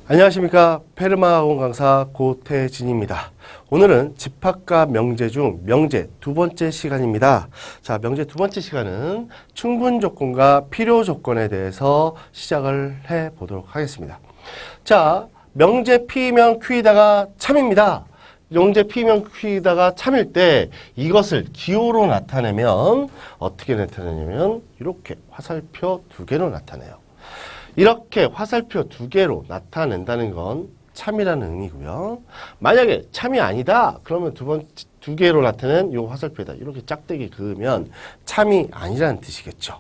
안녕하십니까. 페르마학원 강사 고태진입니다. 오늘은 집합과 명제 중 명제 두 번째 시간입니다. 자, 명제 두 번째 시간은 충분조건과 필요조건에 대해서 시작을 해 보도록 하겠습니다. 자, 명제 P면 Q이다가 참입니다. 명제 P면 Q이다가 참일 때 이것을 기호로 나타내면 어떻게 나타내냐면 이렇게 화살표 두 개로 나타내요. 이렇게 화살표 두 개로 나타낸다는 건 참이라는 의미고요. 만약에 참이 아니다 그러면 두 개로 나타낸 이 화살표에다 이렇게 짝대기 그으면 참이 아니라는 뜻이겠죠.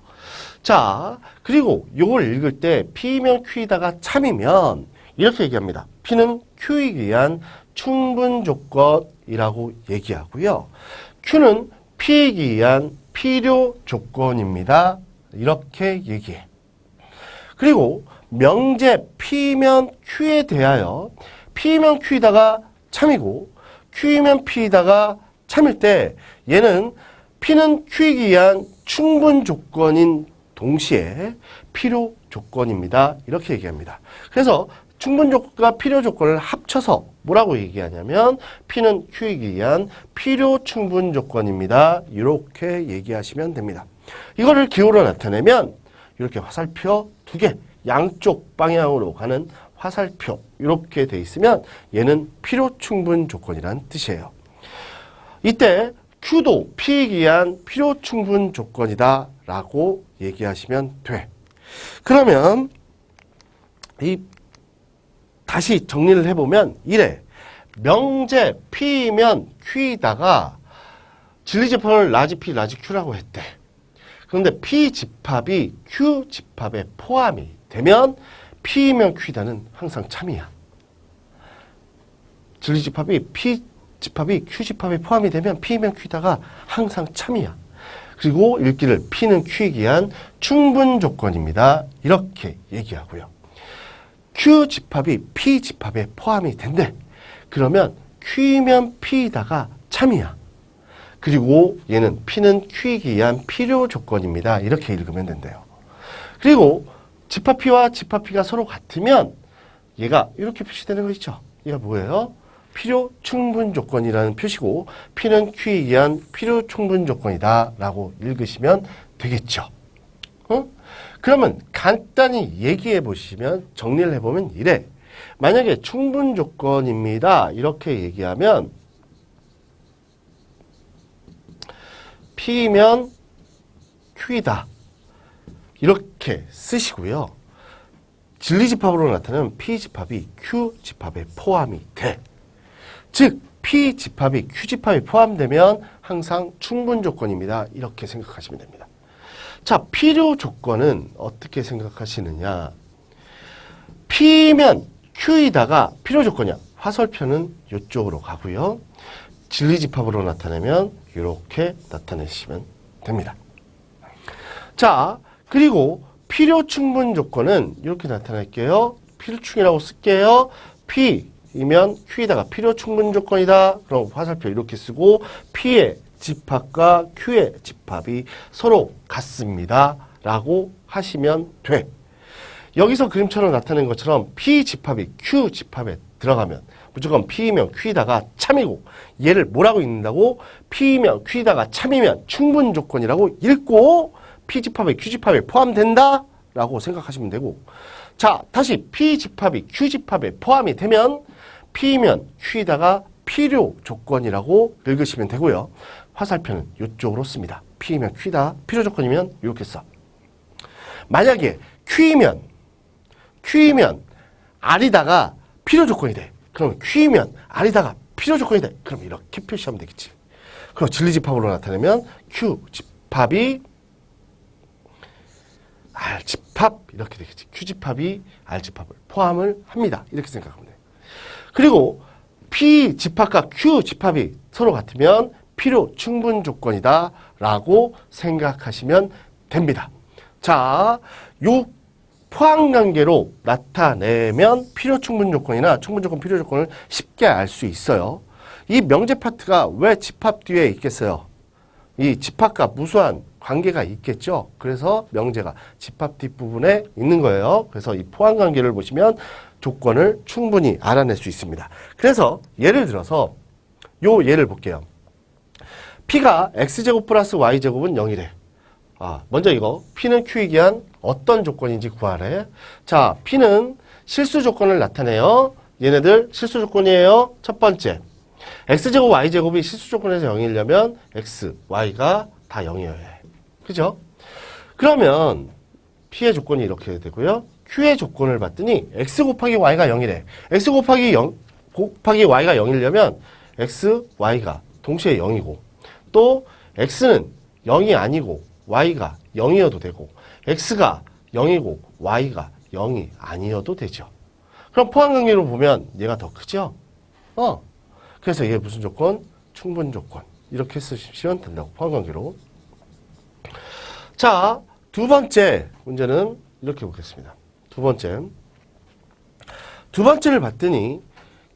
자, 그리고 이걸 읽을 때 P면 Q이다가 참이면 이렇게 얘기합니다. P는 Q이기 위한 충분조건이라고 얘기하고요. Q는 P이기 위한 필요조건입니다. 이렇게 얘기해. 그리고 명제 P면 Q에 대하여 P면 Q이다가 참이고 Q면 P이다가 참일 때 얘는 P는 Q이기 위한 충분조건인 동시에 필요조건입니다. 이렇게 얘기합니다. 그래서 충분조건과 필요조건을 합쳐서 뭐라고 얘기하냐면 P는 Q이기 위한 필요충분조건입니다. 이렇게 얘기하시면 됩니다. 이거를 기호로 나타내면 이렇게 화살표 두 개, 양쪽 방향으로 가는 화살표 이렇게 돼 있으면 얘는 필요충분조건이라는 뜻이에요. 이때 Q도 P이기 위한 필요충분조건이다 라고 얘기하시면 돼. 그러면 다시 정리를 해보면 이래. 명제 P면 Q이다가 진리집합을 라지 P, 라지 Q라고 했대. 그런데 P 집합이 Q 집합에 포함이 되면 P면 Q이다는 항상 참이야. 진리 집합이 P 집합이 Q 집합에 포함이 되면 P면 Q이다가 항상 참이야. 그리고 읽기를 P는 Q이기 위한 충분조건입니다. 이렇게 얘기하고요. Q 집합이 P 집합에 포함이 된대. 그러면 Q면 P이다가 참이야. 그리고 얘는 P는 Q이기 위한 필요조건입니다. 이렇게 읽으면 된대요. 그리고 집합 P와 집합 P가 서로 같으면 얘가 이렇게 표시되는 거 있죠. 얘가 뭐예요? 필요충분조건이라는 표시고 P는 Q이기 위한 필요충분조건이다 라고 읽으시면 되겠죠. 그러면 간단히 얘기해 보시면 정리를 해보면 이래. 만약에 충분조건입니다. 이렇게 얘기하면 P면 Q이다. 이렇게 쓰시고요. 진리집합으로 나타나는 P집합이 Q집합에 포함이 돼. 즉, P집합이 Q집합에 포함되면 항상 충분조건입니다. 이렇게 생각하시면 됩니다. 자, 필요조건은 어떻게 생각하시느냐. P면 Q이다가 필요조건이야. 화살표는 이쪽으로 가고요. 진리집합으로 나타내면 이렇게 나타내시면 됩니다. 자, 그리고 필요충분조건은 이렇게 나타낼게요. 필충이라고 쓸게요. P이면 Q이다가 필요충분조건이다. 그럼 화살표 이렇게 쓰고 P의 집합과 Q의 집합이 서로 같습니다. 라고 하시면 돼. 여기서 그림처럼 나타낸 것처럼 P 집합이 Q 집합에 들어가면 무조건 P이면 Q이다가 참이고 얘를 뭐라고 읽는다고? P이면 Q이다가 참이면 충분조건이라고 읽고 P집합이 Q집합에 포함된다 라고 생각하시면 되고, 자, 다시 P집합이 Q집합에 포함이 되면 P이면 Q이다가 필요조건이라고 읽으시면 되고요. 화살표는 이쪽으로 씁니다. P이면 Q이다, 필요조건이면 이렇게 써. 만약에 Q이면 R이다가 필요조건이 돼. 그럼 Q이면 R이다가 필요조건이 돼. 그럼 이렇게 표시하면 되겠지. 그럼 진리집합으로 나타내면 Q집합이 R집합 이렇게 되겠지. Q집합이 R집합을 포함을 합니다. 이렇게 생각하면 돼요. 그리고 P집합과 Q집합이 서로 같으면 필요 충분조건이다 라고 생각하시면 됩니다. 자, 요 포함관계로 나타내면 필요충분조건이나 충분조건, 필요조건을 쉽게 알 수 있어요. 이 명제 파트가 왜 집합 뒤에 있겠어요? 이 집합과 무수한 관계가 있겠죠. 그래서 명제가 집합 뒷부분에 있는 거예요. 그래서 이 포함관계를 보시면 조건을 충분히 알아낼 수 있습니다. 그래서 예를 들어서 요 예를 볼게요. P가 X제곱 플러스 Y제곱은 0이래. 먼저 이거 P는 Q에 기한 어떤 조건인지 구하래. 자, P는 실수 조건을 나타내요. 얘네들 실수 조건이에요. 첫 번째, X제곱 Y제곱이 실수 조건에서 0이려면 X, Y가 다 0이어야 해. 그죠? 그러면 P의 조건이 이렇게 되고요. Q의 조건을 봤더니 X 곱하기 Y가 0이래. X 곱하기 Y가 0이려면 X, Y가 동시에 0이고, 또 X는 0이 아니고 Y가 0이어도 되고, X가 0이고 Y가 0이 아니어도 되죠. 그럼 포함관계로 보면 얘가 더 크죠? 그래서 이게 무슨 조건? 충분 조건. 이렇게 쓰시면 된다고, 포함관계로. 자, 두 번째 문제는 이렇게 보겠습니다. 두 번째를 봤더니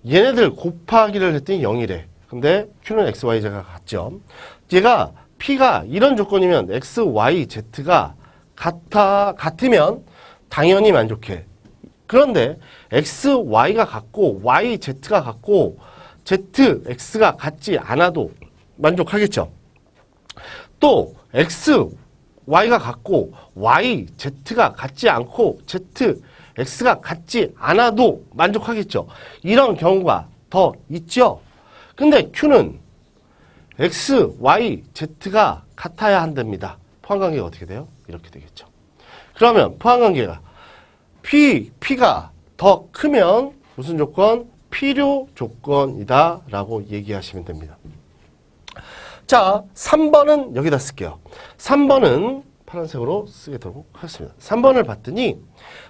얘네들 곱하기를 했더니 0이래. 근데 Q는 X, Y, Z가 같죠. 얘가 P가 이런 조건이면 X, Y, Z가 같으면 당연히 만족해. 그런데 X, Y가 같고 Y, Z가 같고 Z, X가 같지 않아도 만족하겠죠. 또 X, Y가 같고 Y, Z가 같지 않고 Z, X가 같지 않아도 만족하겠죠. 이런 경우가 더 있죠. 근데 Q는 X, Y, Z가 같아야 한답니다. 포함관계가 어떻게 돼요? 이렇게 되겠죠. 그러면 포함관계가 P가 더 크면 무슨 조건? 필요 조건이다 라고 얘기하시면 됩니다. 자, 3번은 여기다 쓸게요. 3번은 파란색으로 쓰도록 하겠습니다. 3번을 봤더니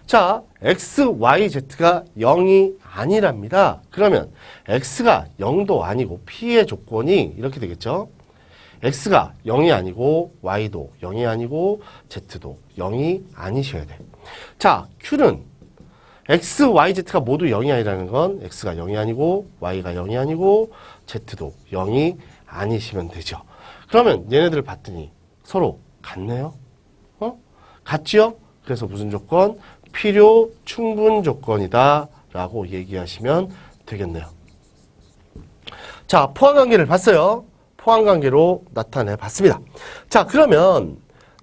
자, X, Y, Z가 0이 아니랍니다. 그러면 X가 0도 아니고 P의 조건이 이렇게 되겠죠. X가 0이 아니고 Y도 0이 아니고 Z도 0이 아니셔야 돼. 자, Q는 X, Y, Z가 모두 0이 아니라는 건 X가 0이 아니고 Y가 0이 아니고 Z도 0이 아니시면 되죠. 그러면 얘네들을 봤더니 서로 같네요. 같지요? 그래서 무슨 조건? 필요 충분 조건이다 라고 얘기하시면 되겠네요. 자, 포함관계를 봤어요. 포함관계로 나타내 봤습니다. 자, 그러면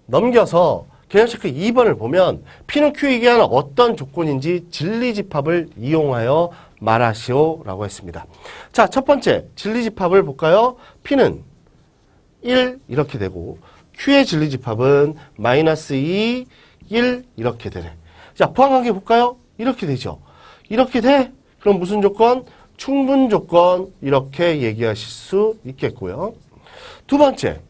넘겨서 개념체크 2번을 보면 P는 Q에 기한 어떤 조건인지 진리집합을 이용하여 말하시오 라고 했습니다. 자, 첫 번째 진리집합을 볼까요? P는 1 이렇게 되고 Q의 진리집합은 마이너스 2, 1 이렇게 되네. 자, 포함관계 볼까요? 이렇게 되죠. 이렇게 돼? 그럼 무슨 조건? 충분 조건 이렇게 얘기하실 수 있겠고요. 두 번째,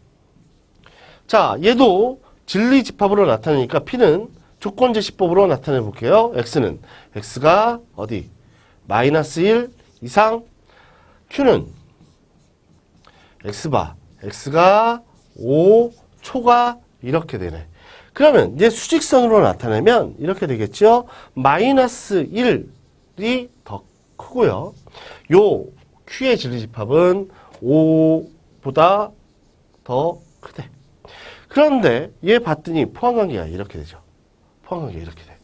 자, 얘도 진리집합으로 나타내니까 P는 조건제시법으로 나타내 볼게요. X는 X가 어디? 마이너스 1 이상, Q는 X바, X가 5 초가 이렇게 되네. 그러면 얘 수직선으로 나타내면 이렇게 되겠죠. 마이너스 1이 더 크고요. 요 Q의 진리집합은 5보다 더 크대. 그런데 얘 봤더니 포함관계가 이렇게 되죠. 포함관계가 이렇게 돼.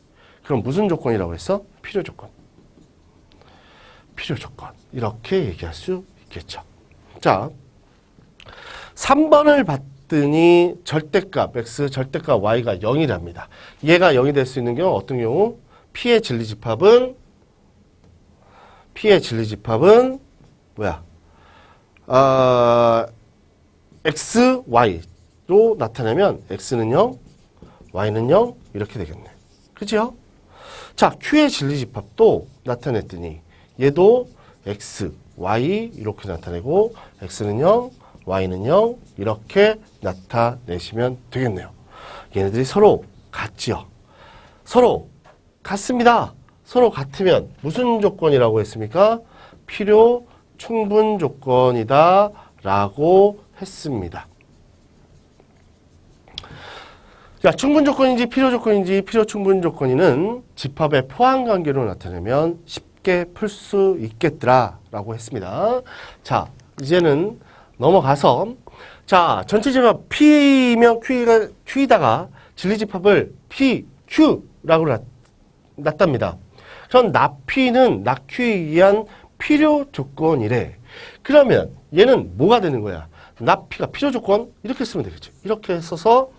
그럼 무슨 조건이라고 했어? 필요 조건. 필요 조건. 이렇게 얘기할 수 있겠죠. 자, 3번을 봤더니 절대값 x, 절대값 y가 0이랍니다. 얘가 0이 될 수 있는 경우 어떤 경우? P의 진리집합은 뭐야? x, y로 나타내면 x는 0, y는 0 이렇게 되겠네. 그죠? 자, Q의 진리집합도 나타냈더니 얘도 x, y 이렇게 나타내고 x는 0, y는 0 이렇게 나타내시면 되겠네요. 얘네들이 서로 같지요. 서로 같습니다. 서로 같으면 무슨 조건이라고 했습니까? 필요 충분 조건이다 라고 했습니다. 자, 충분 조건인지 필요 조건인지 필요 충분 조건이는 집합의 포함관계로 나타내면 쉽게 풀 수 있겠더라 라고 했습니다. 자, 이제는 넘어가서 자, 전체 집합 P면 Q이다가 진리집합을 PQ라고 놨답니다. 그럼 나P는 나Q에 의한 필요 조건이래. 그러면 얘는 뭐가 되는 거야? 나P가 필요 조건 이렇게 쓰면 되겠죠. 이렇게 써서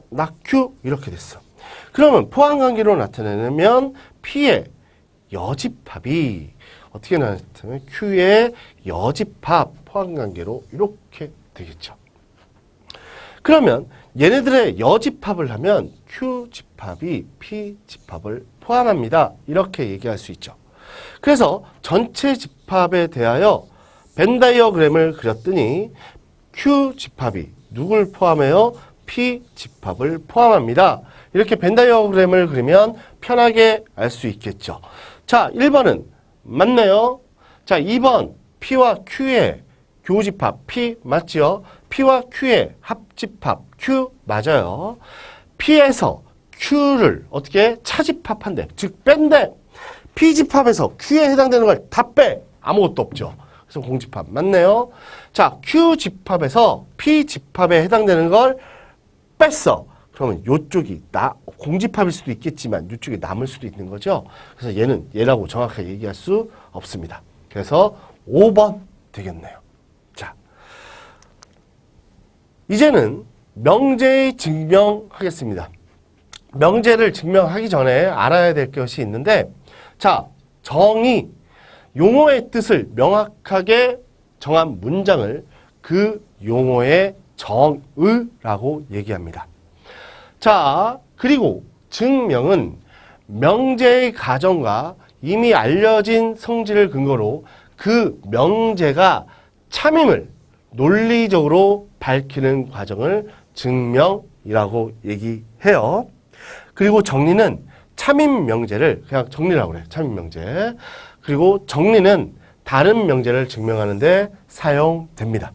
나Q 이렇게 됐어. 그러면 포함관계로 나타내면 P의 여집합이 어떻게 나타내면 Q의 여집합 포함관계로 이렇게 되겠죠. 그러면 얘네들의 여집합을 하면 Q집합이 P집합을 포함합니다. 이렇게 얘기할 수 있죠. 그래서 전체 집합에 대하여 벤 다이어그램을 그렸더니 Q집합이 누굴 포함해요? P집합을 포함합니다. 이렇게 벤 다이어그램을 그리면 편하게 알 수 있겠죠. 자, 1번은 맞네요. 자, 2번 P와 Q의 교집합 P 맞지요? P와 Q의 합집합 Q 맞아요. P에서 Q를 어떻게 차집합한대. 즉 뺀대. P집합에서 Q에 해당되는 걸 다 빼. 아무것도 없죠. 그래서 공집합 맞네요. 자, Q집합에서 P집합에 해당되는 걸 뺐어. 그러면 이쪽이 공집합일 수도 있겠지만 이쪽이 남을 수도 있는 거죠. 그래서 얘는 얘라고 정확하게 얘기할 수 없습니다. 그래서 5번 되겠네요. 자, 이제는 명제의 증명하겠습니다. 명제를 증명하기 전에 알아야 될 것이 있는데, 자, 정의, 용어의 뜻을 명확하게 정한 문장을 그 용어의 정의라고 얘기합니다. 자, 그리고 증명은 명제의 가정과 이미 알려진 성질을 근거로 그 명제가 참임을 논리적으로 밝히는 과정을 증명이라고 얘기해요. 그리고 정리는 참임 명제를 그냥 정리라고 그래요. 참임 명제. 그리고 정리는 다른 명제를 증명하는 데 사용됩니다.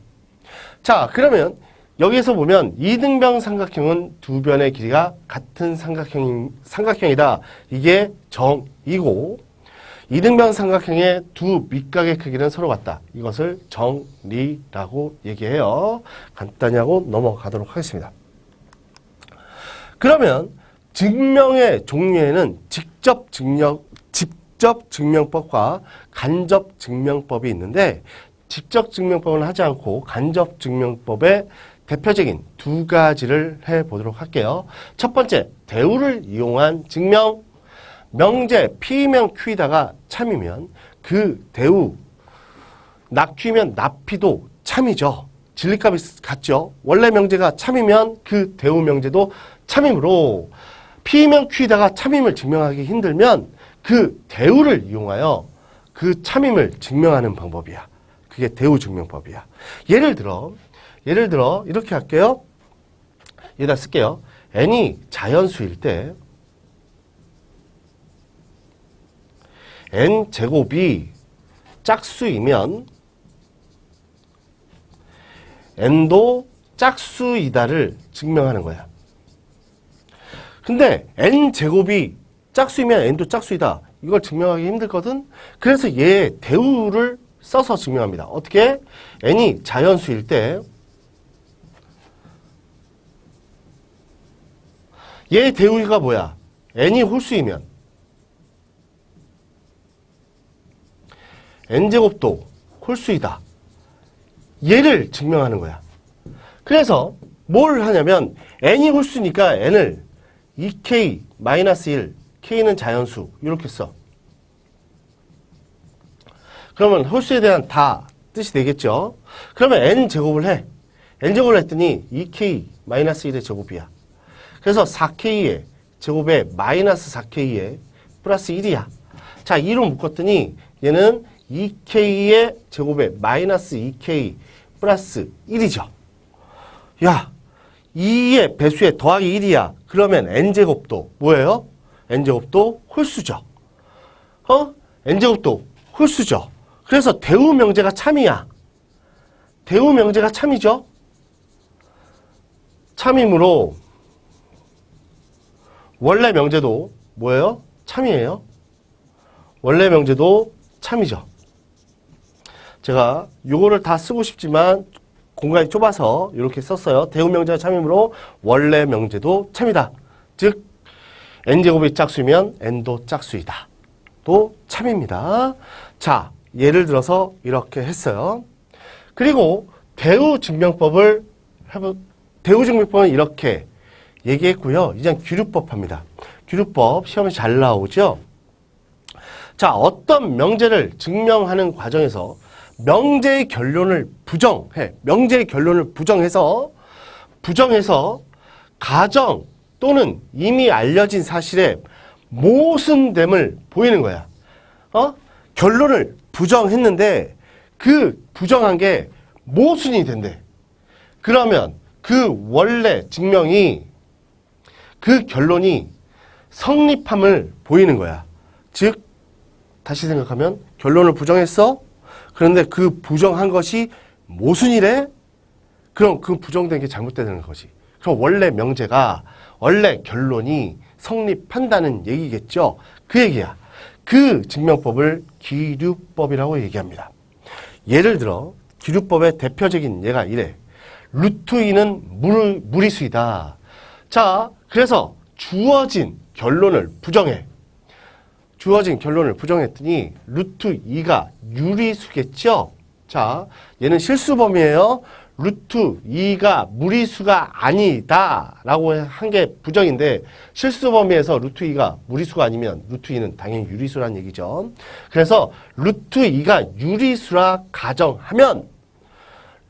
자, 그러면 여기에서 보면 이등변 삼각형은 두 변의 길이가 같은 삼각형이다. 이게 정이고, 이등변 삼각형의 두 밑각의 크기는 서로 같다. 이것을 정리라고 얘기해요. 간단히 하고 넘어가도록 하겠습니다. 그러면 증명의 종류에는 직접 증명법과 간접 증명법이 있는데, 직접 증명법은 하지 않고 간접 증명법의 대표적인 두 가지를 해보도록 할게요. 첫 번째, 대우를 이용한 증명. 명제 P면 Q이다가 참이면 그 대우, 나Q면 나P도 참이죠. 진리값이 같죠. 원래 명제가 참이면 그 대우 명제도 참이므로 P면 Q이다가 참임을 증명하기 힘들면 그 대우를 이용하여 그 참임을 증명하는 방법이야. 그게 대우 증명법이야. 예를 들어 이렇게 할게요. 여기다 쓸게요. n이 자연수일 때 n 제곱이 짝수이면 n도 짝수이다를 증명하는 거야. 근데 n 제곱이 짝수이면 n도 짝수이다. 이걸 증명하기 힘들거든. 그래서 얘 대우를 써서 증명합니다. 어떻게? n이 자연수일 때 얘 대우가 뭐야? n이 홀수이면 n제곱도 홀수이다. 얘를 증명하는 거야. 그래서 뭘 하냐면 n이 홀수니까 n을 2k-1, k는 자연수 이렇게 써. 그러면 홀수에 대한 다 뜻이 되겠죠. 그러면 n제곱을 해. n제곱을 했더니 2k-1의 제곱이야. 그래서 4k의 제곱에 마이너스 4k의 플러스 1이야. 자, 2로 묶었더니 얘는 2k의 제곱에 마이너스 2k 플러스 1이죠. 야, 2의 배수에 더하기 1이야. 그러면 n제곱도 뭐예요? n제곱도 홀수죠. n제곱도 홀수죠. 그래서 대우 명제가 참이야. 대우 명제가 참이죠. 참이므로 원래 명제도 뭐예요? 참이에요. 원래 명제도 참이죠. 제가 요거를 다 쓰고 싶지만 공간이 좁아서 이렇게 썼어요. 대우명제가 참이므로 원래 명제도 참이다. 즉 n제곱이 짝수이면 n도 짝수이다. 또 참입니다. 자, 예를 들어서 이렇게 했어요. 그리고 대우증명법은 이렇게 얘기했고요. 이제 규류법 합니다. 규류법 시험에 잘 나오죠. 자, 어떤 명제를 증명하는 과정에서 명제의 결론을 부정해서 가정 또는 이미 알려진 사실에 모순됨을 보이는 거야. 결론을 부정했는데 그 부정한 게 모순이 된대. 그러면 그 원래 증명이 그 결론이 성립함을 보이는 거야. 즉 다시 생각하면 결론을 부정했어. 그런데 그 부정한 것이 모순이래. 그럼 그 부정된 게 잘못되는 거지. 그럼 원래 결론이 성립한다는 얘기겠죠. 그 얘기야. 그 증명법을 기류법이라고 얘기합니다. 예를 들어 기류법의 대표적인 예가 이래. 루트 2는 무리수이다. 자, 그래서 주어진 결론을 부정했더니 루트 2가 유리수겠죠. 자, 얘는 실수범위예요. 루트 2가 무리수가 아니다 라고 한 게 부정인데 실수범위에서 루트 2가 무리수가 아니면 루트 2는 당연히 유리수란 얘기죠. 그래서 루트 2가 유리수라 가정하면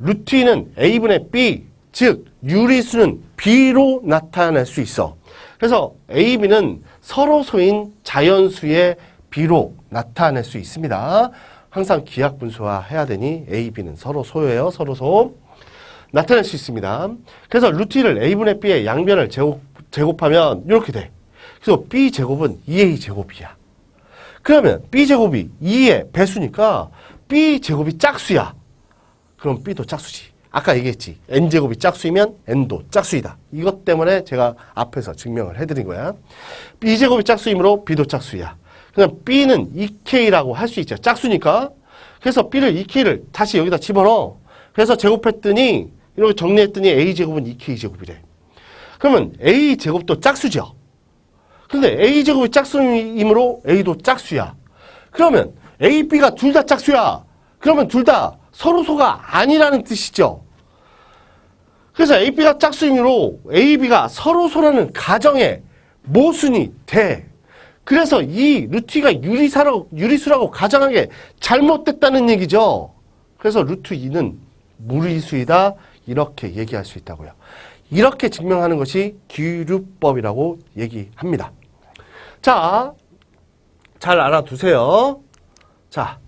루트 2는 a분의 b, 즉 유리수는 b로 나타낼 수 있어. 그래서 a, b는 서로소인 자연수의 b로 나타낼 수 있습니다. 항상 기하분수화 해야 되니 a, b는 서로소예요. 서로소. 나타낼 수 있습니다. 그래서 루트 2를 a분의 b의 양변을 제곱하면 이렇게 돼. 그래서 b제곱은 2a제곱이야. 그러면 b제곱이 2의 배수니까 b제곱이 짝수야. 그럼 b도 짝수지. 아까 얘기했지. n제곱이 짝수이면 n도 짝수이다. 이것 때문에 제가 앞에서 증명을 해드린 거야. b제곱이 짝수이므로 b도 짝수야. 그럼 b는 2k라고 할 수 있죠. 짝수니까. 그래서 b를 2k를 다시 여기다 집어넣어. 그래서 제곱했더니 이렇게 정리했더니 a제곱은 2k제곱이래. 그러면 a제곱도 짝수죠. 근데 a제곱이 짝수이므로 a도 짝수야. 그러면 a, b가 둘 다 짝수야. 그러면 둘 다 서로소가 아니라는 뜻이죠. 그래서 a, b가 짝수이므로 a, b가 서로소라는 가정에 모순이 돼. 그래서 이 루트 2가 유리수라고 가정한 게 잘못됐다는 얘기죠. 그래서 루트 2는 무리수이다. 이렇게 얘기할 수 있다고요. 이렇게 증명하는 것이 기류법이라고 얘기합니다. 자, 잘 알아두세요. 자,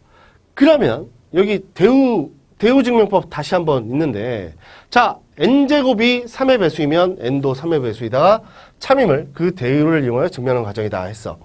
그러면 여기 대우증명법 다시 한번 있는데, 자, n제곱이 3의 배수이면 n도 3의 배수이다. 참임을 그 대우를 이용하여 증명하는 과정이다 했어.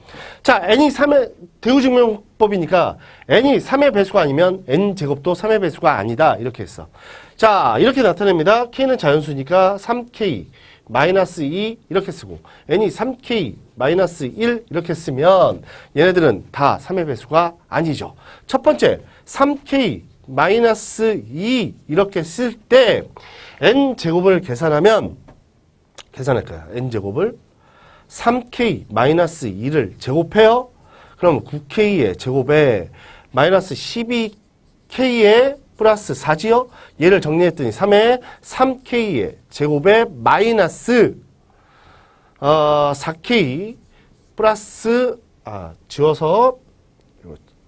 자, n이 3의 대우증명법이니까 n이 3의 배수가 아니면 n제곱도 3의 배수가 아니다. 이렇게 했어. 자, 이렇게 나타냅니다. k는 자연수니까 3k 마이너스 2 이렇게 쓰고 n이 3k 마이너스 1 이렇게 쓰면 얘네들은 다 3의 배수가 아니죠. 첫 번째 3k 마이너스 2 이렇게 쓸 때 n제곱을 계산할 거야. n제곱을 3k 마이너스 2를 제곱해요. 그럼 9k의 제곱에 마이너스 12k의 플러스 4지요? 얘를 정리했더니 3에 3k의 제곱에 마이너스 4k 플러스 지워서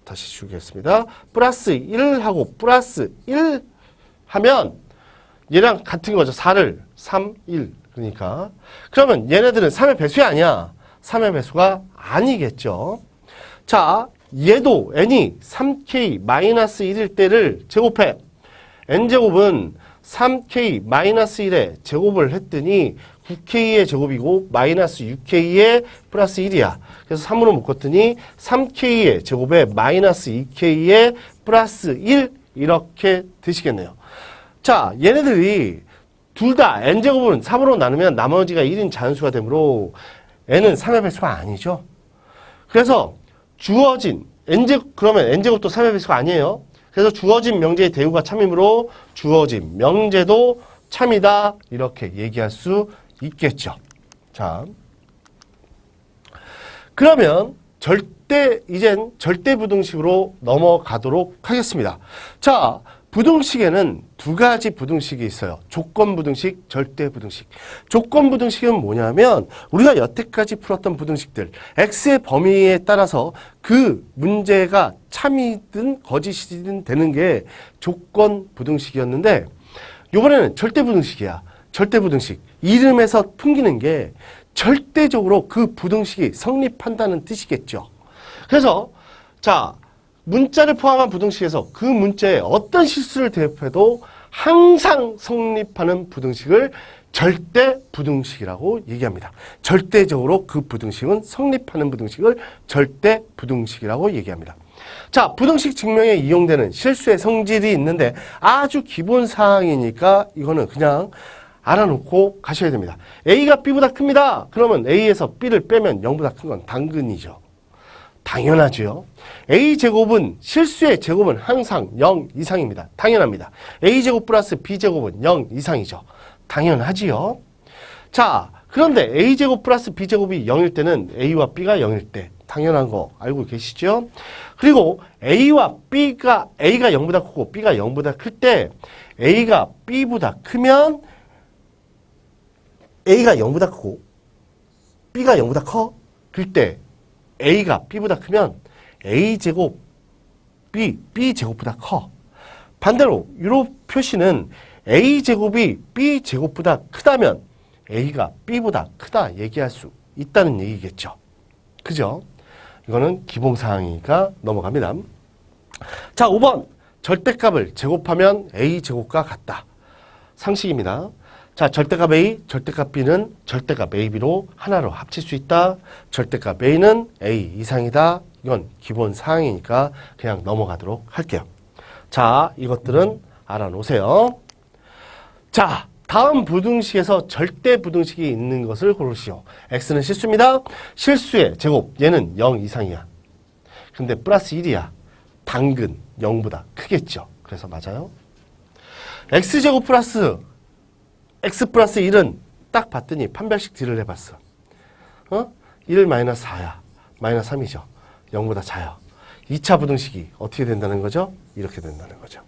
다시 주겠습니다. 플러스 1하고 플러스 1 하면 얘랑 같은 거죠. 4를 3, 1 그러니까 그러면 얘네들은 3의 배수야 아니야? 3의 배수가 아니겠죠. 자, 얘도 n이 3k 마이너스 1일 때를 제곱해. n제곱은 3k 마이너스 1에 제곱을 했더니 9k의 제곱이고 마이너스 6k의 플러스 1이야. 그래서 3으로 묶었더니 3k의 제곱에 마이너스 2k의 플러스 1 이렇게 되시겠네요. 자, 얘네들이 둘 다 n제곱은 3으로 나누면 나머지가 1인 자연수가 되므로 n은 3의 배수가 아니죠. 그래서 주어진 n제곱, 그러면 n제곱도 3의 배수가 아니에요. 그래서 주어진 명제의 대우가 참이므로 주어진 명제도 참이다. 이렇게 얘기할 수 있겠죠. 자, 그러면 이젠 절대부등식으로 넘어가도록 하겠습니다. 자, 부등식에는 두 가지 부등식이 있어요. 조건부등식, 절대부등식. 조건부등식은 뭐냐면 우리가 여태까지 풀었던 부등식들, x의 범위에 따라서 그 문제가 참이든 거짓이든 되는 게 조건부등식이었는데 이번에는 절대부등식이야. 절대부등식. 이름에서 풍기는 게 절대적으로 그 부등식이 성립한다는 뜻이겠죠. 그래서 자, 문자를 포함한 부등식에서 그 문자에 어떤 실수를 대입해도 항상 성립하는 부등식을 절대부등식이라고 얘기합니다. 절대적으로 그 부등식은 성립하는 부등식을 절대부등식이라고 얘기합니다. 자, 부등식 증명에 이용되는 실수의 성질이 있는데 아주 기본 사항이니까 이거는 그냥 알아놓고 가셔야 됩니다. A가 B보다 큽니다. 그러면 A에서 B를 빼면 0보다 큰 건 당근이죠. 당연하죠. A제곱은 실수의 제곱은 항상 0 이상입니다. 당연합니다. A제곱 플러스 B제곱은 0 이상이죠. 당연하지요. 자, 그런데 A제곱 플러스 B제곱이 0일 때는 A와 B가 0일 때 당연한 거 알고 계시죠? 그리고 A가 0보다 크고 B가 0보다 클 때 A가 B보다 크면 A가 0보다 크고 B가 0보다 커? 그럴 때 A가 B보다 크면 A제곱 B제곱보다 커. 반대로 이 표시는 A제곱이 B제곱보다 크다면 A가 B보다 크다 얘기할 수 있다는 얘기겠죠. 그죠? 이거는 기본사항이니까 넘어갑니다. 자, 5번. 절대값을 제곱하면 A제곱과 같다. 상식입니다. 자, 절대값 A, 절대값 B는 절대값 AB로 하나로 합칠 수 있다. 절대값 A는 A 이상이다. 이건 기본 사항이니까 그냥 넘어가도록 할게요. 자, 이것들은 알아놓으세요. 자, 다음 부등식에서 절대부등식이 있는 것을 고르시오. X는 실수입니다. 실수의 제곱, 얘는 0 이상이야. 근데 플러스 1이야. 당근 0보다 크겠죠. 그래서 맞아요. X제곱 플러스 X 플러스 1은 딱 봤더니 판별식 딜을 해봤어. 1 마이너스 4야. 마이너스 3이죠. 0보다 작아요. 2차 부등식이 어떻게 된다는 거죠? 이렇게 된다는 거죠.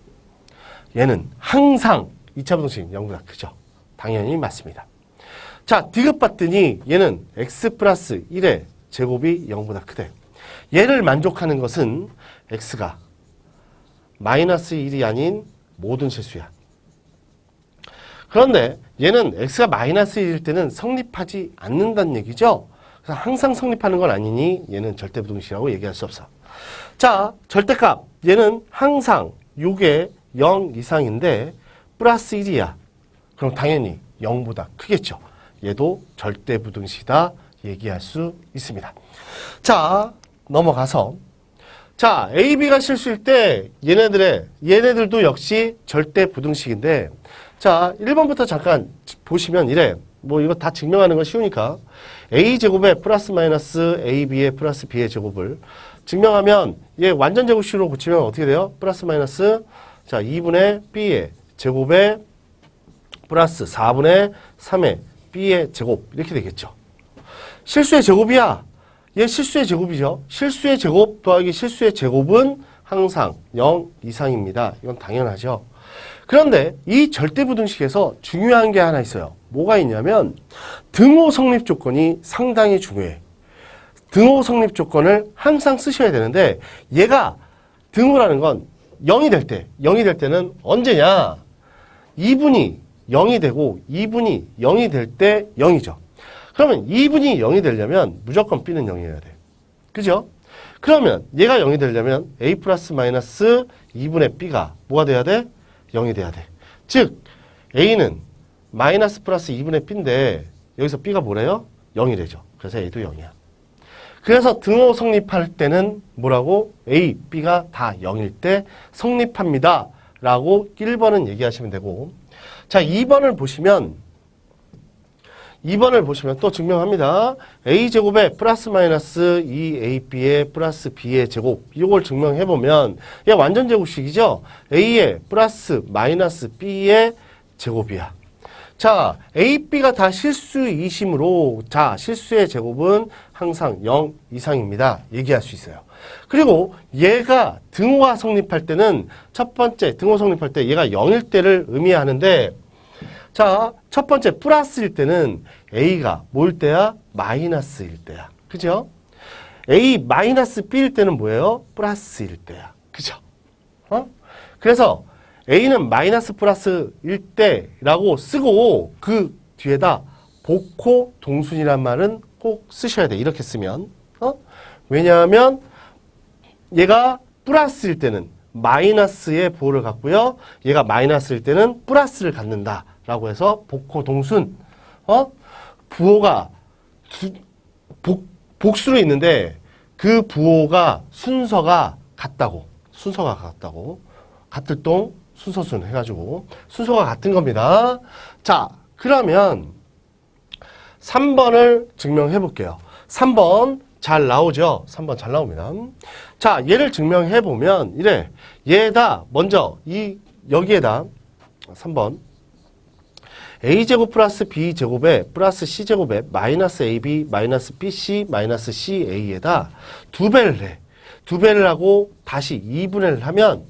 얘는 항상 2차 부등식 0보다 크죠. 당연히 맞습니다. 자, 디귿 봤더니 얘는 X 플러스 1의 제곱이 0보다 크대. 얘를 만족하는 것은 X가 마이너스 1이 아닌 모든 실수야. 그런데 얘는 X가 마이너스 1일 때는 성립하지 않는다는 얘기죠. 그래서 항상 성립하는 건 아니니 얘는 절대부등식이라고 얘기할 수 없어. 자, 절대값. 얘는 항상 요게 0 이상인데 플러스 1이야. 그럼 당연히 0보다 크겠죠. 얘도 절대부등식이다 얘기할 수 있습니다. 자, 넘어가서 자, A, B가 실수일 때 얘네들도 역시 절대부등식인데 자, 1번부터 잠깐 보시면 이래. 뭐 이거 다 증명하는 건 쉬우니까 A제곱에 플러스 마이너스 AB의 플러스 B의 제곱을 증명하면 얘 완전 제곱식으로 고치면 어떻게 돼요? 플러스 마이너스 자 2분의 B의 제곱에 플러스 4분의 3의 B의 제곱 이렇게 되겠죠. 실수의 제곱이야. 얘 실수의 제곱이죠. 실수의 제곱 더하기 실수의 제곱은 항상 0 이상입니다. 이건 당연하죠. 그런데 이 절대부등식에서 중요한 게 하나 있어요. 뭐가 있냐면 등호 성립 조건이 상당히 중요해. 등호 성립 조건을 항상 쓰셔야 되는데 얘가 등호라는 건 0이 될 때는 언제냐? 2분이 0이 되고 2분이 0이 될 때 0이죠. 그러면 2분이 0이 되려면 무조건 B는 0이어야 돼. 그죠? 그러면 얘가 0이 되려면 A 플러스 마이너스 2분의 B가 뭐가 돼야 돼? 0이 돼야 돼. 즉 A는 마이너스 플러스 2분의 B인데 여기서 B가 뭐래요? 0이 되죠. 그래서 A도 0이야. 그래서 등호 성립할 때는 뭐라고? A, B가 다 0일 때 성립합니다. 라고 1번은 얘기하시면 되고 자 2번을 보시면 2번을 보시면 또 증명합니다. a제곱에 플러스 마이너스 2ab의 플러스 b의 제곱 이걸 증명해보면 이게 완전 제곱식이죠. a의 플러스 마이너스 b의 제곱이야. 자, a, b가 다 실수이심으로 자, 실수의 제곱은 항상 0 이상입니다. 얘기할 수 있어요. 그리고 얘가 등호가 성립할 때는 첫 번째 등호 성립할 때 얘가 0일 때를 의미하는데 자, 첫 번째 플러스일 때는 a가 뭘 때야? 마이너스일 때야. 그죠? a 마이너스 b일 때는 뭐예요? 플러스일 때야. 그죠? 그래서 a는 마이너스 플러스일 때라고 쓰고 그 뒤에다 복호 동순이란 말은 꼭 쓰셔야 돼. 이렇게 쓰면. 왜냐하면 얘가 플러스일 때는 마이너스의 부호를 갖고요. 얘가 마이너스일 때는 플러스를 갖는다. 라고 해서 복호 동순. 부호가 복수로 있는데 그 부호가 순서가 같다고. 순서가 같다고. 같을 동 순서순 해가지고 순서가 같은 겁니다. 자, 그러면 3번을 증명해 볼게요. 3번 잘 나오죠? 3번 잘 나옵니다. 자, 얘를 증명해 보면 이래. 얘다 먼저 여기에다 3번 a제곱 플러스 b제곱에 플러스 c제곱에 마이너스 ab 마이너스 bc 마이너스 ca에다 2배를 해. 2배를 하고 다시 2분해를 하면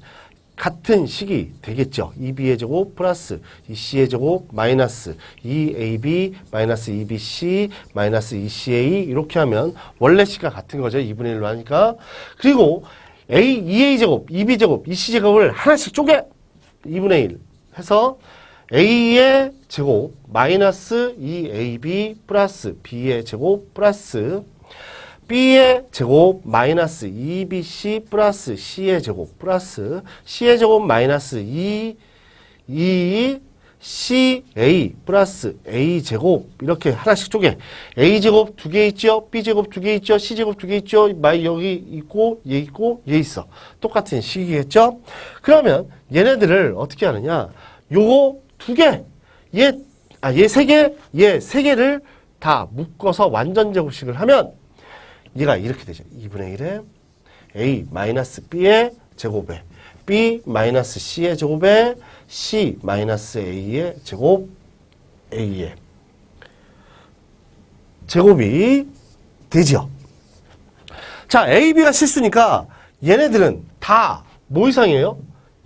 같은 식이 되겠죠. 2b의 제곱 플러스 2c의 제곱 마이너스 2ab 마이너스 2bc 마이너스 2ca 이렇게 하면 원래 식과 같은 거죠. 2분의 1로 하니까. 그리고 2a 제곱, 2b 제곱, 2c 제곱을 하나씩 쪼개 2분의 1 해서 a의 제곱 마이너스 2ab 플러스 b의 제곱 플러스 b의 제곱 마이너스 2bc 플러스 c의 제곱 플러스 c의 제곱 마이너스 2ca 플러스 a 제곱 이렇게 하나씩 쪼개. a 제곱 2개 있죠. b 제곱 2개 있죠. c 제곱 2개 있죠. 여기 있고 얘 있고 얘 있어. 똑같은 식이겠죠. 그러면 얘네들을 어떻게 하느냐. 요거 2개 얘 3개 얘 3개를 다 묶어서 완전 제곱식을 하면 얘가 이렇게 되죠. 2분의 1에 a 마이너스 b의 제곱에 b 마이너스 c의 제곱에 c 마이너스 a의 제곱 a의 제곱이 되죠. 자, a, b가 실수니까 얘네들은 다 뭐 이상이에요?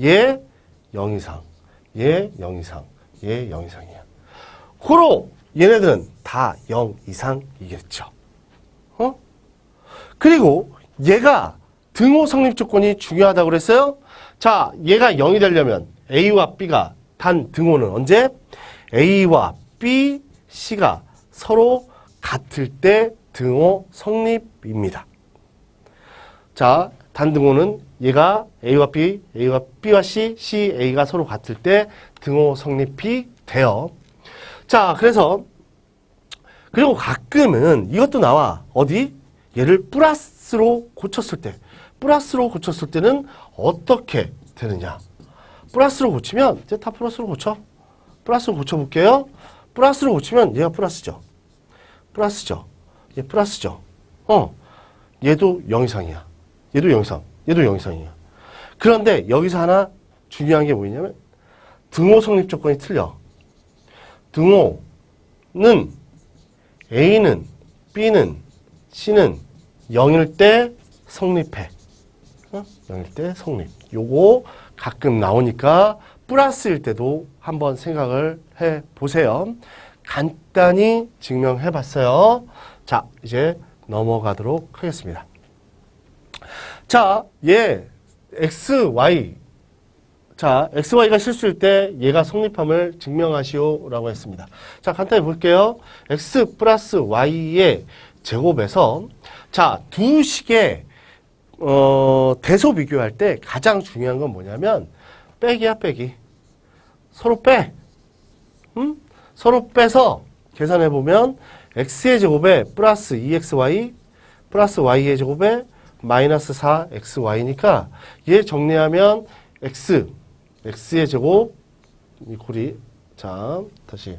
얘 0 이상, 얘 0 이상, 얘 0 이상이야. 고로 얘네들은 다 0 이상이겠죠. 그리고 얘가 등호 성립 조건이 중요하다고 그랬어요. 자, 얘가 0이 되려면 A와 B가 단 등호는 언제? A와 B, C가 서로 같을 때 등호 성립입니다. 자, 단 등호는 얘가 A와 B, A와 B와 C, C, A가 서로 같을 때 등호 성립이 돼요. 자, 그래서 그리고 가끔은 이것도 나와. 어디? 얘를 플러스로 고쳤을 때. 플러스로 고쳤을 때는 어떻게 되느냐. 플러스로 고치면 이제 다 플러스로 고쳐. 플러스로 고쳐볼게요. 플러스로 고치면 얘가 플러스죠. 플러스죠. 얘 플러스죠. 얘도 0 이상이야. 얘도 0 이상. 얘도 0 이상이야. 그런데 여기서 하나 중요한 게 뭐냐면 등호 성립 조건이 틀려. 등호는 A는 B는 C는 0일 때 성립해. 0일 때 성립. 요거 가끔 나오니까 플러스일 때도 한번 생각을 해 보세요. 간단히 증명해 봤어요. 자, 이제 넘어가도록 하겠습니다. 자, 얘 XY. 자, XY가 실수일 때 얘가 성립함을 증명하시오 라고 했습니다. 자, 간단히 볼게요. X 플러스 Y의 제곱에서 자, 두 식의 대소 비교할 때 가장 중요한 건 뭐냐면 빼기야, 빼기. 서로 빼. 서로 빼서 계산해 보면 x의 제곱에 플러스 2xy 플러스 y의 제곱에 마이너스 4xy니까 얘 정리하면 x의 제곱 이꼴이 자, 다시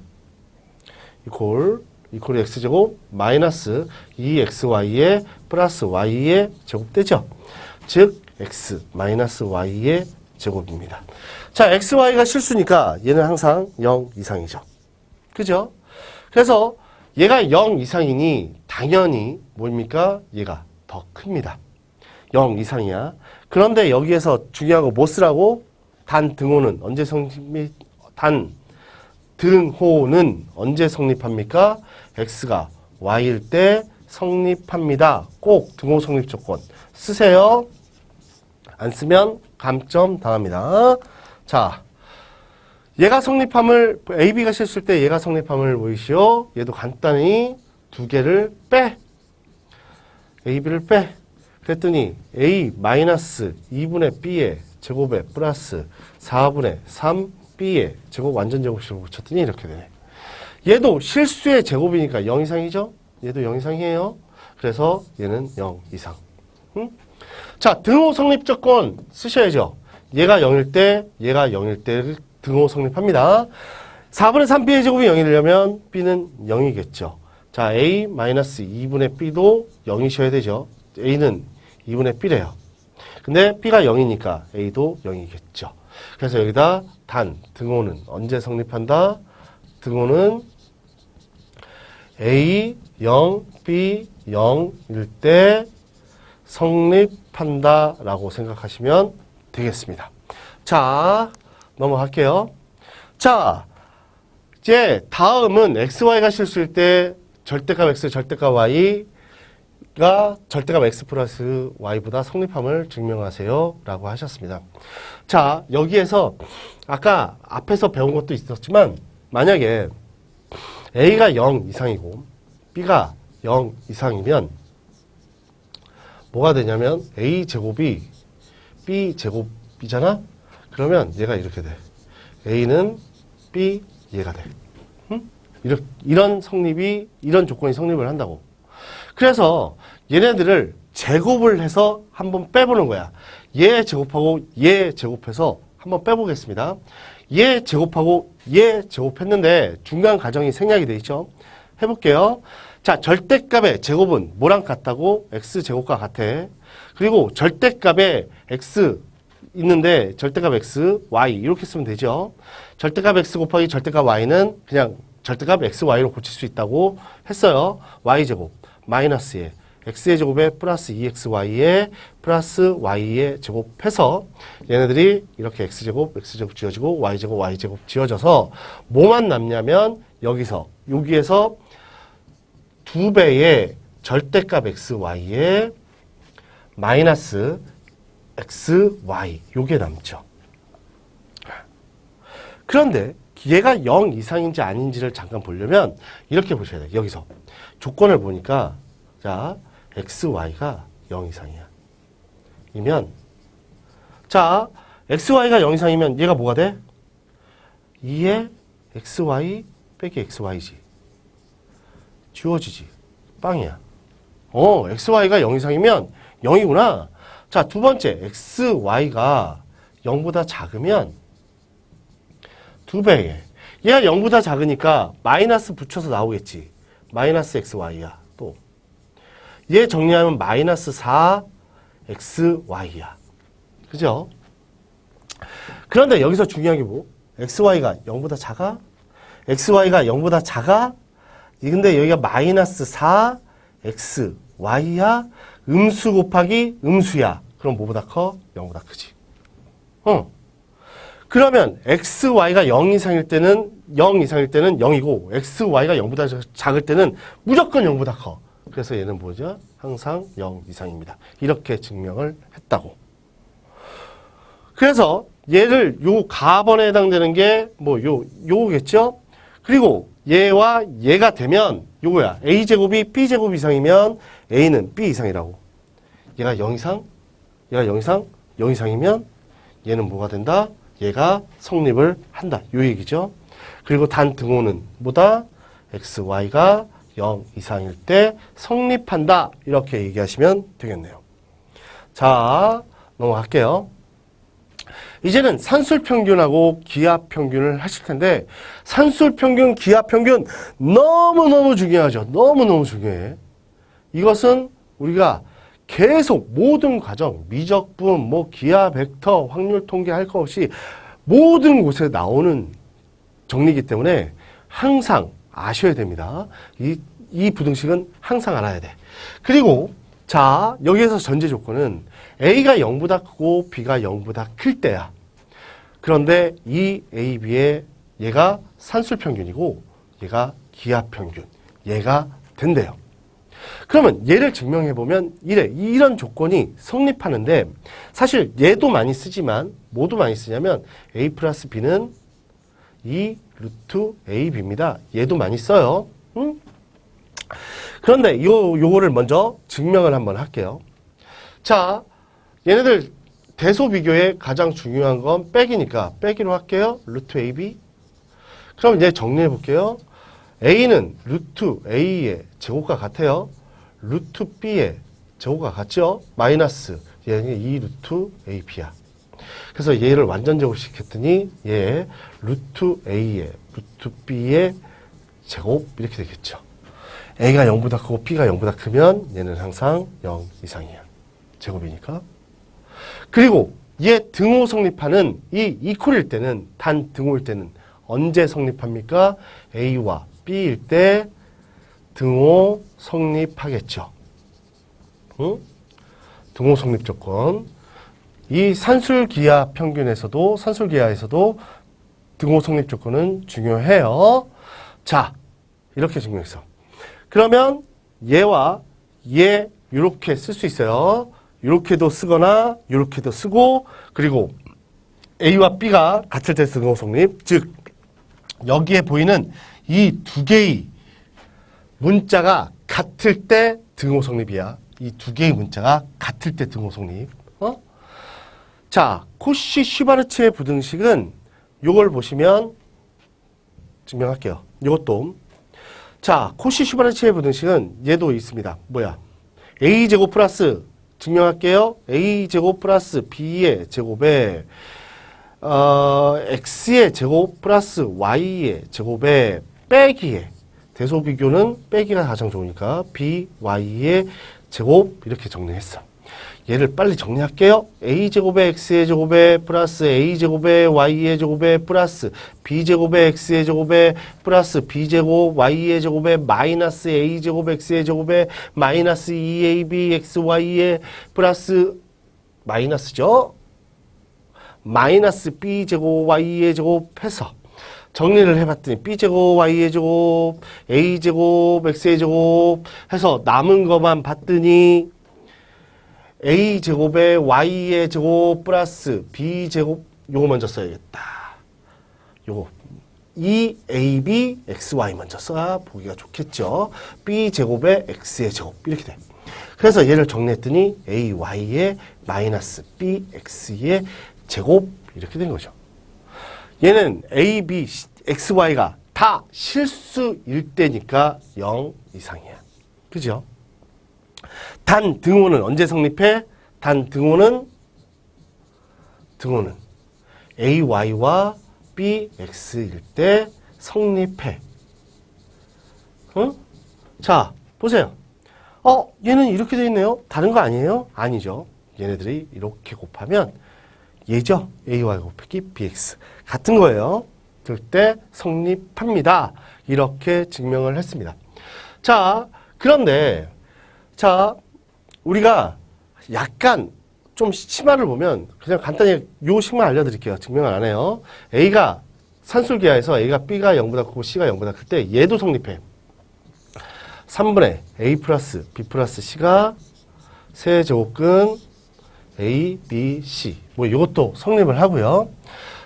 이꼴 이퀄 x제곱 마이너스 2xy의 플러스 y의 제곱되죠. 즉 x 마이너스 y의 제곱입니다. 자, xy가 실수니까 얘는 항상 0 이상이죠. 그죠? 그래서 얘가 0 이상이니 당연히 뭡니까? 얘가 더 큽니다. 0 이상이야. 그런데 여기에서 중요한 거 뭐 쓰라고? 단 등호는 언제 성립합니까? x가 y일 때 성립합니다. 꼭 등호 성립 조건 쓰세요. 안 쓰면 감점 당합니다. 자, 얘가 성립함을 AB가 실수일 때 얘가 성립함을 보이시오. 얘도 간단히 두 개를 빼. AB를 빼. 그랬더니 A 마이너스 2분의 B의 제곱에 플러스 4분의 3B의 제곱 완전 제곱식으로 붙였더니 이렇게 되네. 얘도 실수의 제곱이니까 0 이상이죠? 얘도 0 이상이에요. 그래서 얘는 0 이상. 응? 자, 등호 성립 조건 쓰셔야죠. 얘가 0일 때, 얘가 0일 때 등호 성립합니다. 4분의 3B의 제곱이 0이려면 B는 0이겠죠. 자, A 마이너스 2분의 B도 0이셔야 되죠. A는 2분의 B래요. 근데 B가 0이니까 A도 0이겠죠. 그래서 여기다 단, 등호는 언제 성립한다? 등호는 A 0, B 0일 때 성립한다 라고 생각하시면 되겠습니다. 자, 넘어갈게요. 자, 이제 다음은 XY가 실수일 때 절대값 X, 절대값 Y가 절대값 X 플러스 Y보다 성립함을 증명하세요 라고 하셨습니다. 자, 여기에서 아까 앞에서 배운 것도 있었지만 만약에 A가 0 이상이고 B가 0 이상이면 뭐가 되냐면 A제곱이 B제곱이잖아? 그러면 얘가 이렇게 돼. A는 B, 얘가 돼. 응? 이런 조건이 성립을 한다고. 그래서 얘네들을 제곱을 해서 한번 빼보는 거야. 얘 제곱하고 얘 제곱해서 한번 빼보겠습니다. 얘 제곱하고 얘 제곱했는데 중간 가정이 생략이 돼 있죠. 해볼게요. 자, 절대값의 제곱은 뭐랑 같다고? x제곱과 같아. 그리고 절대값의 x 있는데 절대값 x, y 이렇게 쓰면 되죠. 절대값 x 곱하기 절대값 y는 그냥 절대값 x, y로 고칠 수 있다고 했어요. y제곱 마이너스에 x의 제곱에 플러스 2xy에 플러스 y의 제곱해서 얘네들이 이렇게 x제곱 지어지고 y제곱 지어져서 뭐만 남냐면 여기에서 2배의 절대값 xy에 마이너스 xy 요게 남죠. 그런데 얘가 0 이상인지 아닌지를 잠깐 보려면 이렇게 보셔야 돼요. 여기서 조건을 보니까 자, xy가 0 이상이야. 자, xy가 0 이상이면 얘가 뭐가 돼? 2의 xy 빼기 xy지. 지워지지. 빵이야. xy가 0 이상이면 0이구나. 자, 두 번째, xy가 0보다 작으면 2배에. 얘가 0보다 작으니까 마이너스 붙여서 나오겠지. 마이너스 xy야. 또. 얘 정리하면 마이너스 4xy야. 그죠? 그런데 여기서 중요한 게 뭐? xy가 0보다 작아? xy가 0보다 작아? 근데 여기가 마이너스 4xy야? 음수 곱하기 음수야. 그럼 뭐보다 커? 0보다 크지. 그러면 xy가 0 이상일 때는 0이고 xy가 0보다 작을 때는 무조건 0보다 커. 그래서 얘는 뭐죠? 항상 0 이상입니다. 이렇게 증명을 했다고. 그래서 얘를 요 가번에 해당되는 게 뭐 요거겠죠? 그리고 얘와 얘가 되면 요거야. a제곱이 b제곱 이상이면 a는 b 이상이라고. 얘가 0 이상? 얘가 0 이상? 0 이상이면 얘는 뭐가 된다? 얘가 성립을 한다. 요 얘기죠. 그리고 단 등호는 뭐다? xy가 0 이상일 때 성립한다. 이렇게 얘기하시면 되겠네요. 자, 넘어갈게요. 이제는 산술평균하고 기하평균을 하실 텐데 산술평균, 기하평균 너무너무 중요하죠. 너무너무 중요해. 이것은 우리가 계속 모든 과정, 미적분, 뭐 기하, 벡터, 확률 통계 할 거 없이 모든 곳에 나오는 정리이기 때문에 항상 아셔야 됩니다. 이 부등식은 항상 알아야 돼. 그리고 자, 여기에서 전제 조건은 A가 0보다 크고 B가 0보다 클 때야. 그런데 이 A, B의 얘가 산술평균이고 얘가 기하평균, 얘가 된대요. 그러면 얘를 증명해보면 이런 조건이 성립하는데 사실 얘도 많이 쓰지만 뭐도 많이 쓰냐면 A 플러스 B는 2 루트 AB입니다. 얘도 많이 써요. 응? 그런데 요거를 먼저 증명을 한번 할게요. 자, 얘네들 대소 비교에 가장 중요한 건 빼기니까 빼기로 할게요. 루트 AB. 그럼 이제 정리해 볼게요. A는 루트 A의 제곱과 같아요. 루트 B의 제곱과 같죠? 마이너스 얘는 2 루트 AB야. 그래서 얘를 완전 제곱시켰더니 얘 루트 A의 루트 B의 제곱 이렇게 되겠죠. A가 0보다 크고 B가 0보다 크면 얘는 항상 0 이상이야. 제곱이니까. 그리고 얘 등호 성립하는 이 이퀄일 때는 단 등호일 때는 언제 성립합니까? A와 B일 때 등호 성립하겠죠. 응? 등호 성립 조건. 이 산술기하 평균에서도 산술기하에서도 등호 성립 조건은 중요해요. 자, 이렇게 증명했어. 그러면 얘와 얘 이렇게 쓸 수 있어요. 이렇게도 쓰거나 이렇게도 쓰고 그리고 A와 B가 같을 때 등호 성립. 즉 여기에 보이는 이 두 개의 문자가 같을 때 등호 성립이야. 이 두 개의 문자가 같을 때 등호 성립. 자, 코시-슈바르츠의 부등식은 요걸 보시면 증명할게요. 요것도. 자, 코시-슈바르츠의 부등식은 얘도 있습니다. 뭐야? A제곱 플러스 증명할게요. A제곱 플러스 B의 제곱에 X의 제곱 플러스 Y의 제곱에 빼기에 대소비교는 빼기가 가장 좋으니까 B, Y의 제곱 이렇게 정리했어. 얘를 빨리 정리할게요. A제곱에 X의 제곱에 플러스 A제곱에 Y의 제곱에 플러스 B제곱에 X의 제곱에 플러스 B제곱 Y의 제곱에 마이너스 A제곱 X의 제곱에 마이너스 2AB XY의 플러스 마이너스죠. 마이너스 B제곱 Y의 제곱 해서 정리를 해봤더니 B제곱 Y의 제곱 A제곱 X의 제곱 해서 남은 것만 봤더니 A제곱에 Y의 제곱 플러스 B제곱 요거 먼저 써야겠다. 요거 2AB XY 먼저 써 보기가 좋겠죠. B제곱에 X의 제곱 이렇게 돼. 그래서 얘를 정리했더니 AY의 마이너스 BX의 제곱 이렇게 된 거죠. 얘는 A, B, XY가 다 실수일 때니까 0 이상이야. 그죠? 단 등호는 언제 성립해? 단 등호는 AY와 BX일 때 성립해. 응? 자, 보세요. 얘는 이렇게 돼 있네요. 다른 거 아니에요? 아니죠. 얘네들이 이렇게 곱하면 얘죠. AY 곱하기 BX. 같은 거예요. 그럴 때 성립합니다. 이렇게 증명을 했습니다. 자, 그런데 자, 우리가 약간 좀 심화를 보면 그냥 간단히 요 식만 알려드릴게요. 증명을 안 해요. A가 산술기하에서 A가 B가 0보다 크고 C가 0보다 클 때 얘도 성립해. 3분의 A 플러스 B 플러스 C가 세제곱근 A, B, C. 뭐 이것도 성립을 하고요.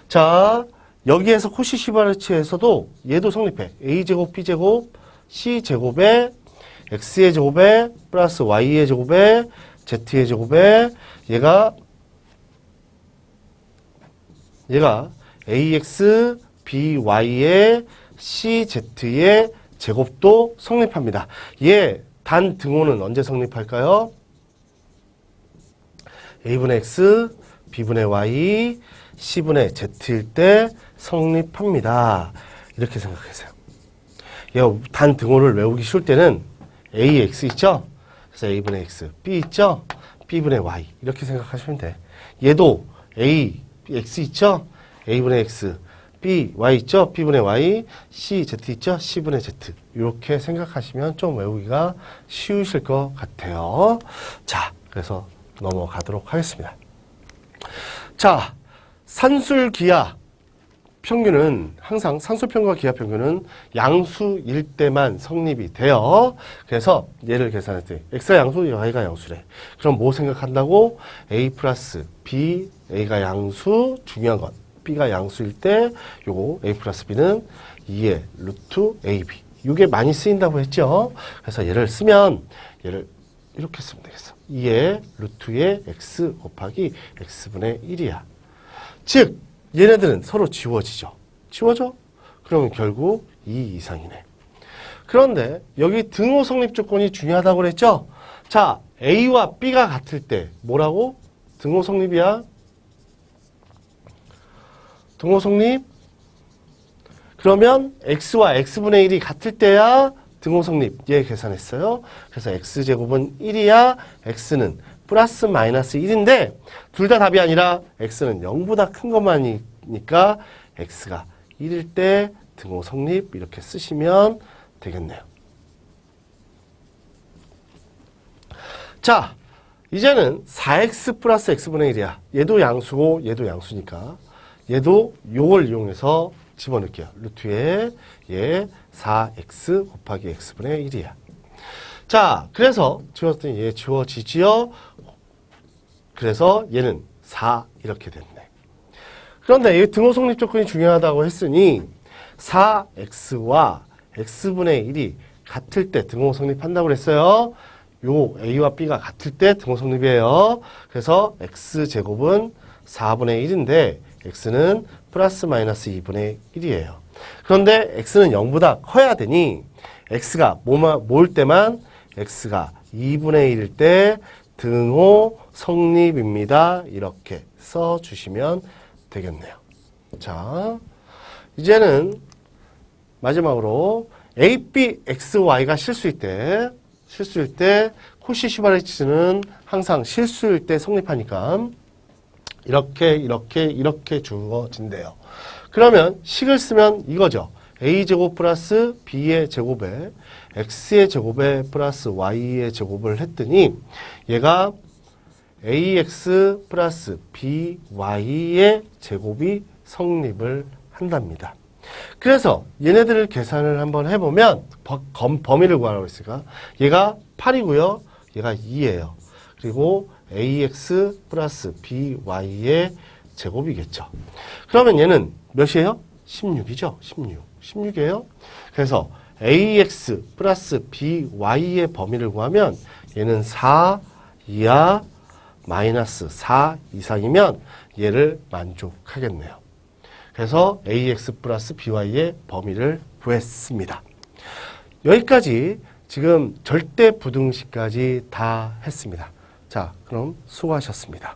자, 여기에서 코시-슈바르츠에서도 얘도 성립해. A제곱, B제곱, C제곱에 X의 제곱에 플러스 Y의 제곱에 Z의 제곱에 얘가 AX, BY의 CZ의 제곱도 성립합니다. 얘 단 등호는 언제 성립할까요? A분의 X, B분의 Y, C분의 Z일 때 성립합니다. 이렇게 생각하세요. 단 등호를 외우기 쉬울 때는 AX 있죠? 그래서 A분의 X, B 있죠? B분의 Y 이렇게 생각하시면 돼. 얘도 A, X 있죠? A분의 X, B, Y 있죠? B분의 Y, C, Z 있죠? C분의 Z 이렇게 생각하시면 좀 외우기가 쉬우실 것 같아요. 자, 그래서 넘어가도록 하겠습니다. 자, 산술기하 평균은 항상 산술평균과 기하평균은 양수일 때만 성립이 돼요. 그래서 얘를 계산할 때 x가 양수, y가 양수래. 그럼 뭐 생각한다고? a 플러스 b, a가 양수, 중요한 건 b가 양수일 때 요거 a 플러스 b는 2의 루트 ab. 이게 많이 쓰인다고 했죠. 그래서 얘를 쓰면 얘를 이렇게 쓰면 되겠어. 2의 루트의 x 곱하기 x분의 1이야. 즉 얘네들은 서로 지워지죠. 지워져? 그러면 결국 2 이상이네. 그런데 여기 등호 성립 조건이 중요하다고 그랬죠? 자, A와 B가 같을 때 뭐라고? 등호 성립이야. 등호 성립. 그러면 X와 X분의 1이 같을 때야 등호 성립. 얘 계산했어요. 그래서 X제곱은 1이야. X는 플러스 마이너스 1인데 둘 다 답이 아니라 X는 0보다 큰 것만이니까 X가 1일 때 등호 성립 이렇게 쓰시면 되겠네요. 자, 이제는 4X 플러스 X분의 1이야. 얘도 양수고 얘도 양수니까 얘도 요걸 이용해서 집어넣을게요. 루트에 얘 4X 곱하기 X분의 1이야. 자, 그래서 지웠더니 얘 지워지지요. 그래서 얘는 4 이렇게 됐네. 그런데 이 등호 성립 조건이 중요하다고 했으니 4x와 x분의 1이 같을 때 등호 성립한다고 그랬어요. 요 a와 b가 같을 때 등호 성립이에요. 그래서 x제곱은 4분의 1인데 x는 플러스 마이너스 2분의 1이에요. 그런데 x는 0보다 커야 되니 x가 뭐일 때만 x가 2분의 1일 때 등호 성립입니다. 이렇게 써주시면 되겠네요. 자, 이제는 마지막으로 A, B, X, Y가 실수일 때 코시 슈바르츠는 항상 실수일 때 성립하니까 이렇게 주어진대요. 그러면 식을 쓰면 이거죠. A제곱 플러스 B의 제곱에 X의 제곱에 플러스 Y의 제곱을 했더니 얘가 AX 플러스 BY의 제곱이 성립을 한답니다. 그래서 얘네들을 계산을 한번 해보면 범위를 구하라고 했으니까 얘가 8이고요. 얘가 2예요. 그리고 AX 플러스 BY의 제곱이겠죠. 그러면 얘는 몇이에요? 16이죠. 16이에요. 그래서 AX 플러스 BY의 범위를 구하면 얘는 4 이하 마이너스 4 이상이면 얘를 만족하겠네요. 그래서 AX 플러스 BY의 범위를 구했습니다. 여기까지 지금 절대 부등식까지 다 했습니다. 자, 그럼 수고하셨습니다.